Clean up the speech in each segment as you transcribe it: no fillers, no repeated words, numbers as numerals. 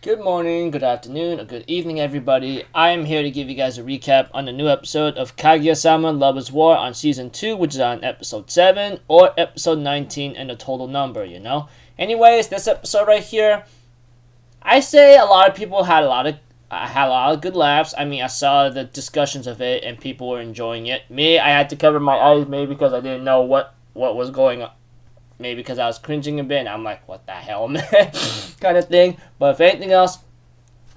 Good morning, good afternoon, or good evening, everybody. I am here to give you guys a recap on the new episode of Kaguya-sama Love is War on Season 2, which is on Episode 7, or Episode 19 and the total number, Anyways, this episode right here, I say a lot of people had a lot of good laughs. I mean, I saw the discussions of it, and people were enjoying it. Me, I had to cover my eyes, maybe because I didn't know what was going on. Maybe because I was cringing a bit, and I'm like, what the hell, man? kind of thing. But if anything else,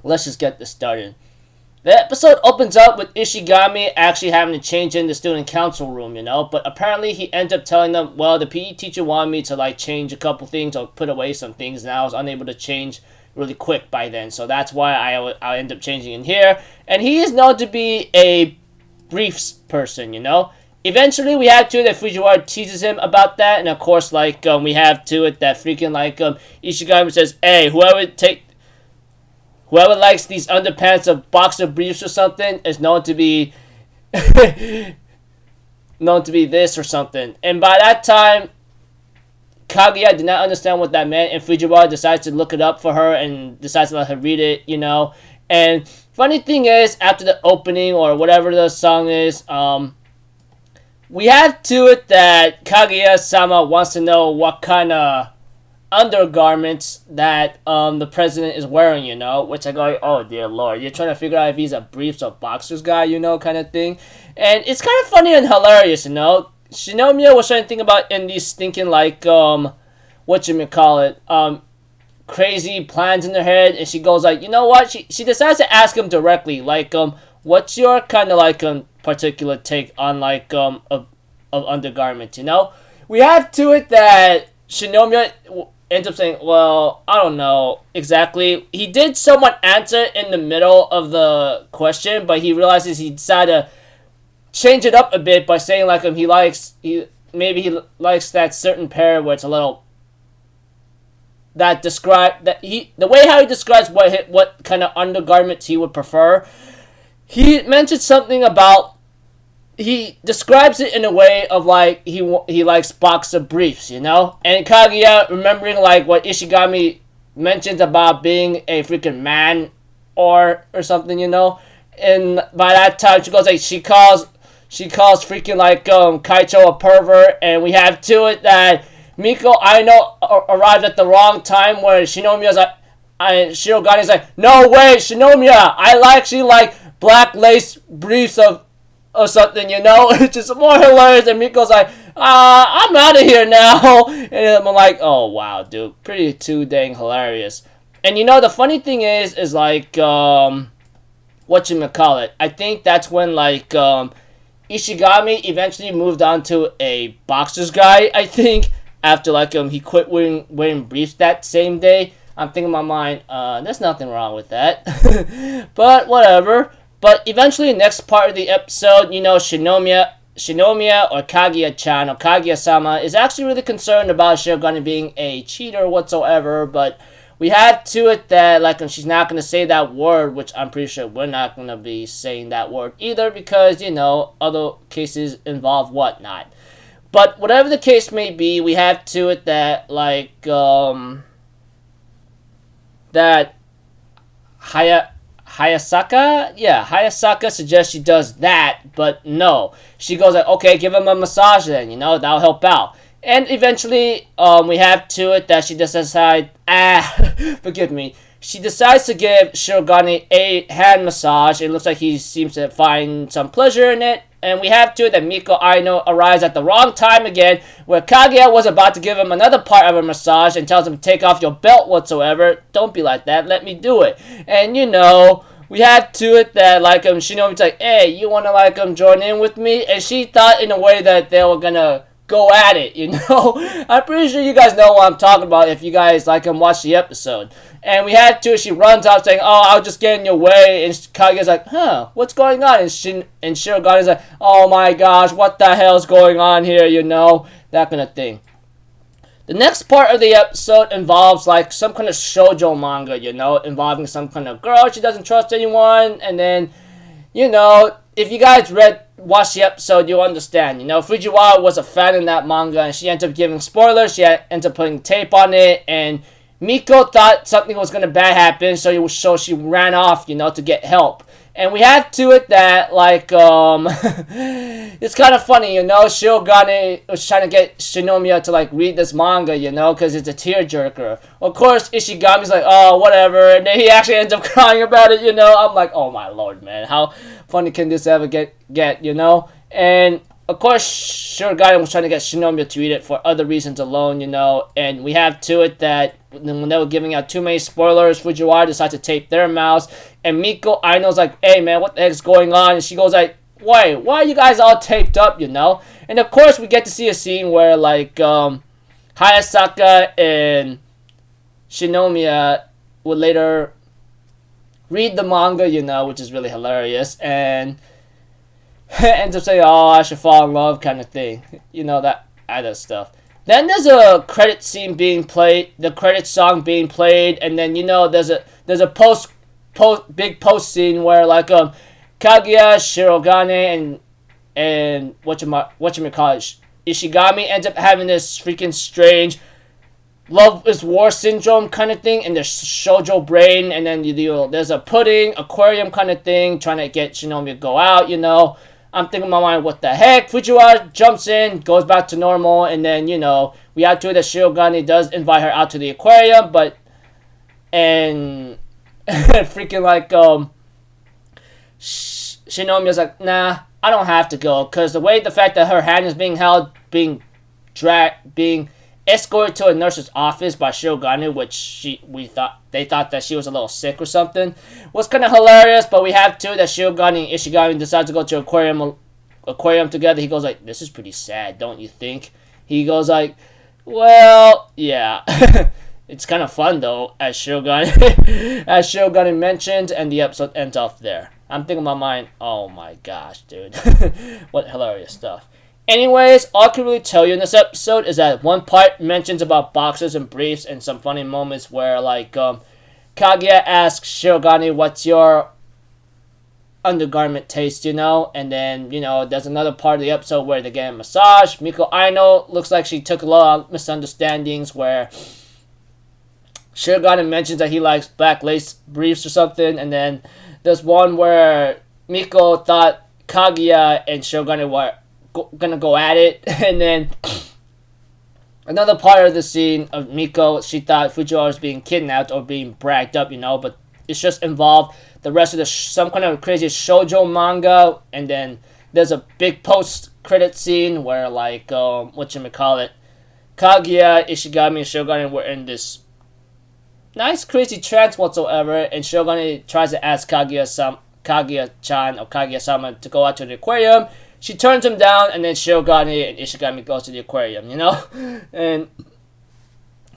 let's just get this started. The episode opens up with Ishigami actually having to change in the student council room, But apparently he ends up telling them, well, the PE teacher wanted me to, change a couple things or put away some things, and I was unable to change really quick by then. So that's why I end up changing in here. And he is known to be a briefs person, Eventually, we have to it that Fujiwara teases him about that, and of course, we have to it that freaking, Ishigami says, hey, whoever likes these underpants of boxer briefs or something is known to be, this or something. And by that time, Kaguya did not understand what that meant, and Fujiwara decides to look it up for her and decides to let her read it, And funny thing is, after the opening or whatever the song is, we have to it that Kaguya-sama wants to know what kind of undergarments that the president is wearing, Which I go, oh dear lord, you're trying to figure out if he's a briefs or boxers guy, kind of thing. And it's kind of funny and hilarious, Shinomiya was trying to think about in these thinking crazy plans in her head, and she goes you know what? She decides to ask him directly, what's your kind of particular take on of undergarments, We have to it that Shinomiya ends up saying, well, I don't know exactly. He did somewhat answer in the middle of the question, but he realizes he decided to change it up a bit by saying he likes that certain pair where it's a little the way how he describes what kind of undergarments he would prefer. He mentioned something about, he describes it in a way of he likes boxer briefs, And Kaguya, remembering what Ishigami mentions about being a freaking man or something, And by that time she goes she calls freaking Kaicho a pervert, and we have to it that Miko arrived at the wrong time where Shinomiya's Shirogani's no way, Shinomiya, I actually like black lace briefs or something, It's just more hilarious. And Miko's I'm out of here now. And I'm oh wow, dude, pretty too dang hilarious. And the funny thing is whatchamacallit, I think that's when Ishigami eventually moved on to a boxers guy, I think, after he quit wearing briefs that same day. I'm thinking in my mind, there's nothing wrong with that. But whatever. But eventually, next part of the episode, Shinomiya or Kaguya-chan or Kaguya-sama is actually really concerned about Shirogane being a cheater whatsoever. But we have to it that she's not going to say that word, which I'm pretty sure we're not going to be saying that word either, because other cases involve whatnot. But whatever the case may be, we have to it that that Hayasaka suggests she does that, but no. She goes okay, give him a massage then, that'll help out. And eventually, we have to it that she just decides, forgive me. She decides to give Shirogane a hand massage. It looks like he seems to find some pleasure in it. And we have to it that Miko Aino arrives at the wrong time again, where Kaguya was about to give him another part of a massage and tells him to take off your belt whatsoever. Don't be like that, let me do it. And we have to it that Shinomi's hey, you wanna join in with me? And she thought in a way that they were gonna go at it, I'm pretty sure you guys know what I'm talking about if you guys watch the episode. And we had to, she runs out saying, oh, I'll just get in your way. And Kaguya's what's going on? And Shirogane's oh my gosh, what the hell's going on here, that kind of thing. The next part of the episode involves some kind of shoujo manga, involving some kind of girl, she doesn't trust anyone, and then, if you guys watch the episode, you'll understand. Fujiwara was a fan in that manga, and she ends up giving spoilers, she ends up putting tape on it, and Miko thought something was gonna bad happen, so she ran off, you know, to get help. And we have to it that, like, it's kind of funny, you know, Shirogane was trying to get Shinomiya to, like, read this manga, you know, because it's a tearjerker. Of course, Ishigami's like, oh, whatever, and then he actually ends up crying about it, you know. I'm like, oh my lord, man, how funny can this ever get, you know? And of course, Shirogane was trying to get Shinomiya to read it for other reasons alone, you know, and we have to it that when they were giving out too many spoilers, Fujiwara decided to tape their mouths, and Miko Aino's like, hey man, what the heck's going on? And she goes like, wait, why are you guys all taped up, you know? And of course, we get to see a scene where, like, Hayasaka and Shinomiya would later read the manga, you know, which is really hilarious, and ends up saying, oh, I should fall in love kind of thing. You know, that other stuff. Then there's a credit scene being played, the credit song being played, and then, you know, there's a big post scene where, like, Kaguya, Shirogane, and whatchamacallit, Ishigami ends up having this freaking strange love is war syndrome kind of thing in their shoujo brain, and then, you know, there's a pudding aquarium kind of thing trying to get Shinomiya to go out, you know. I'm thinking in my mind, what the heck? Fujiwara jumps in, goes back to normal, and then, you know, we have to that Shirogane does invite her out to the aquarium, and freaking, like, Shinomiya's like, nah, I don't have to go, because the fact that her hand is being held, being escorted to a nurse's office by Shirogane, which they thought that she was a little sick or something, was kind of hilarious. But we have two that Shirogane and Ishigami decide to go to aquarium together. He goes like, this is pretty sad, don't you think? He goes like, well, yeah. It's kind of fun though, as Shirogane mentioned, and the episode ends off there. I'm thinking in my mind, oh my gosh, dude. What hilarious stuff. Anyways, all I can really tell you in this episode is that one part mentions about boxers and briefs and some funny moments where, like, Kaguya asks Shirogane, what's your undergarment taste, you know? And then, you know, there's another part of the episode where they get a massage. Miko Aino looks like she took a lot of misunderstandings where Shirogane mentions that he likes black lace briefs or something. And then there's one where Miko thought Kaguya and Shirogane were gonna go at it, and then another part of the scene of Miko, she thought Fujiwara was being kidnapped or being bragged up, you know, but it's just involved the rest of some kind of crazy shoujo manga. And then there's a big post-credit scene where, like, Kaguya, Ishigami, and Shirogane were in this nice crazy trance whatsoever, and Shirogane tries to ask Kaguya-chan or Kaguya-sama to go out to the aquarium. She turns him down, and then Shirogane and Ishigami goes to the aquarium, you know? And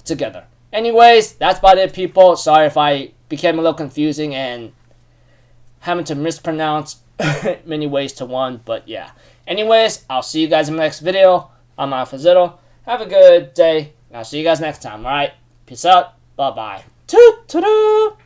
together. Anyways, that's about it, people. Sorry if I became a little confusing and having to mispronounce many ways to one, but yeah. Anyways, I'll see you guys in the next video. I'm Alpha Zero. Have a good day, and I'll see you guys next time, alright? Peace out. Bye-bye. Toot-toot-toot!